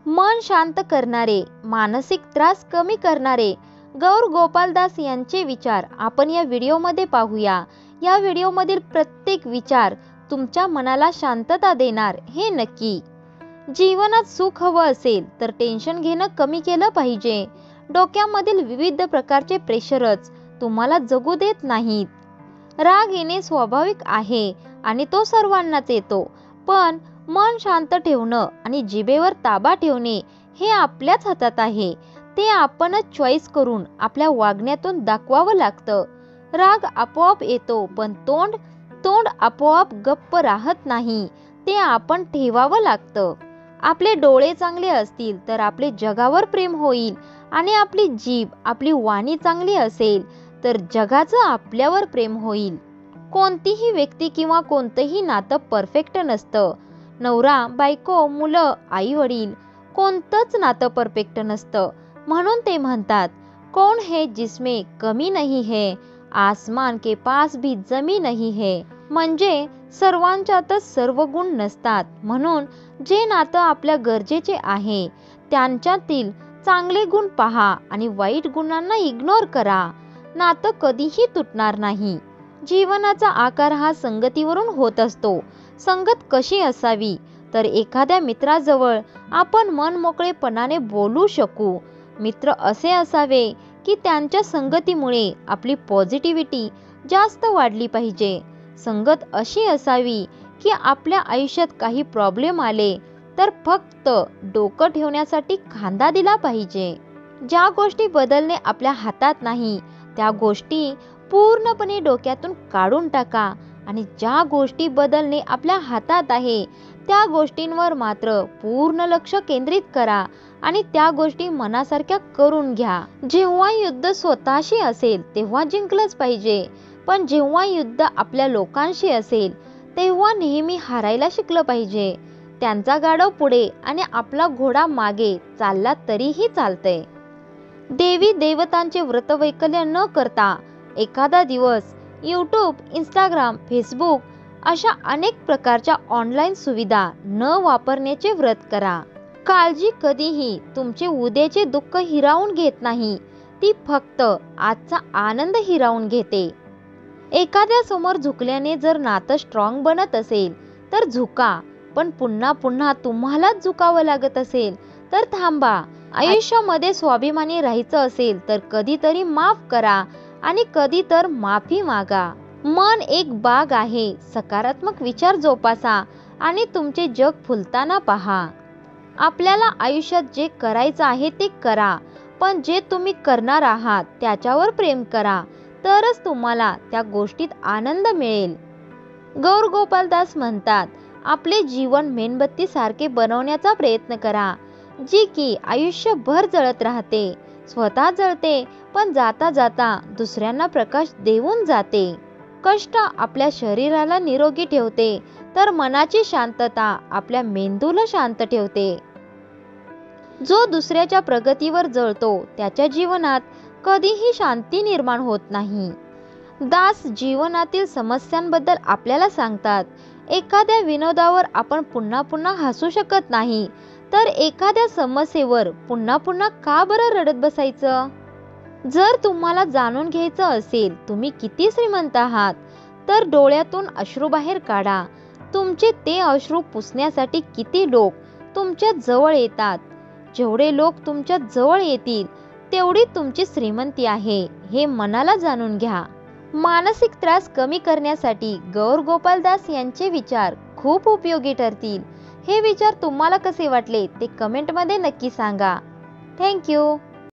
मन शांत करणारे, मानसिक त्रास कमी करणारे गौर गोपालदास यांचे विचार आपण या व्हिडिओमध्ये पाहूया. या व्हिडिओमधील प्रत्येक विचार तुमच्या मनाला शांतता देणार हे नक्की. जीवनात सुख हवं असेल तर टेन्शन घेणं कमी केलं पाहिजे. डोक्यामधील विविध प्रकारचे प्रेशरच तुम्हाला जगू देत नाहीत. राग येणे स्वाभाविक आहे आणि तो सर्वांनाच येतो, पण मन शांत ठेवणं आणि जिभेवर ताबा ठेवणे हे आपल्याच हातात आहे. ते आपणच चॉईस करून आपल्या वागण्यातून दाखवावं लागतं. राग आपोआप येतो, पण तोंड आपोआप गप्प राहत नाही, ते आपण ठेवावं लागतं. आपले डोळे चांगले असतील तर आपले जगावर प्रेम होईल आणि आपली जीभ, आपली वाणी चांगली असेल तर जगाचं आपल्यावर प्रेम होईल. कोणतीही व्यक्ती किंवा कोणतंही नातं परफेक्ट नसतं. नवरा बायको, मुलं, आई वडील, कोणतंच नातं परफेक्ट नसतं. म्हणून ते म्हणतात, कौन है जिसमें कमी नहीं है, आसमान के पास भी जमी नहीं है. म्हणजे सर्वांच्यातच सर्व गुण नसतात. म्हणून जे नातं आपल्या गरजेचे आहे त्यांच्यातील चांगले गुण पहा आणि वाईट गुणांना इग्नोर करा. नातं कधीही तुटणार नाही. जीवनाचा आकार हा संगतीवरून होत असतो. संगत कशी असावी तर एखाद्या मित्राजवळ आपण मन मोकळेपणाने बोलू शकू. मित्र असे असावे की त्यांच्या संगतीमुळे आपली पॉझिटिव्हिटी जास्त वाढली पाहिजे. संगत अशी असावी की आपल्या आयुष्यात काही प्रॉब्लेम आले तर फक्त डोकं ठेवण्यासाठी खांदा दिला पाहिजे. ज्या गोष्टी बदलणे आपल्या हातात नाही त्या गोष्टी पूर्णपणे डोक्यातून काढून टाका आणि ज्या गोष्टी बदलणे आपल्या हातात आहे त्या गोष्टींवर मात्र पूर्ण लक्ष केंद्रित करा आणि त्या गोष्टी मनासारख्या करून घ्या. जेव्हा युद्ध स्वतःशी असेल तेव्हा जिंकलंच पाहिजे, पण जेव्हा युद्ध आपल्या लोकांशी असेल तेव्हा नेहमी हारायला शिकलं पाहिजे. त्यांचा गाढव पुढे आणि आपला घोडा मागे चालला तरीही चालतंय. देवी देवतांचे व्रतवैकल्य न करता एखादा दिवस यूट्यूब, इंस्टाग्राम, फेसबुक अशा अनेक प्रकारच्या ऑनलाईन सुविधा न वापरण्याचे व्रत करा. काळजी कधीही तुमचे उद्याचे दुःख हिरावून घेत नाही, ती फक्त आजचा आनंद हिरावून घेते. एखाद्या समोर झुकल्याने जर नातं स्ट्रॉंग बनत असेल तर झुका, पण पुन्हा पुन्हा तुम्हालाच झुकावं लागत असेल तर थांबा. आयुष्यामध्ये स्वाभिमानी राहायचं असेल तर कधीतरी माफ करा आणि कधी तर माफी मागा. मन एक बाग आहे, सकारात्मक विचार जोपासा आणि तुमचे जग फुलताना पहा. आपल्याला आयुष्यात जे करायचं आहे ते करा, पण जे तुम्ही करणार आहात त्याच्यावर प्रेम करा, तरच तुम्हाला त्या गोष्टीत आनंद मिळेल. गौर गोपालदास म्हणतात, आपले जीवन मेणबत्ती सारखे बनवण्याचा प्रयत्न करा, जी की आयुष्यभर जळत राहते. स्वतः जळते पण जाता जाता दुसऱ्यांना प्रकाश देऊन जाते. कष्ट आपल्या शरीराला निरोगी ठेवते तर मनाची शांतता आपल्या मेंदूला शांत ठेवते. जो दुसऱ्याच्या प्रगतीवर जळतो त्याच्या जीवनात कधीही शांती निर्माण होत नाही. दास जीवनातील समस्यांबद्दल आपल्याला सांगतात, एखाद्या विनोदावर आपण पुन्हा पुन्हा हसू शकत नाही तर एखाद्या समस्येवर पुन्हा पुन्हा का बरं रडत बसायचं. जर तुम्हाला जाणून घ्यायचं असेल तुम्ही किती श्रीमंत आहात तर डोळ्यातून अश्रू बाहेर काढा. तुमचे ते अश्रू पुसण्यासाठी किती लोक तुमच्या जवळ येतात. जेवढे लोक तुमच्या जवळ येतील तेवढी तुमची श्रीमंती आहे हे मनाला जाणून घ्या. मानसिक त्रास कमी करण्यासाठी गौर गोपालदास यांचे विचार खूप उपयोगी ठरतील. हे विचार तुम्हाला कसे वाटले ते कमेंटमध्ये नक्की सांगा. थँक्यू.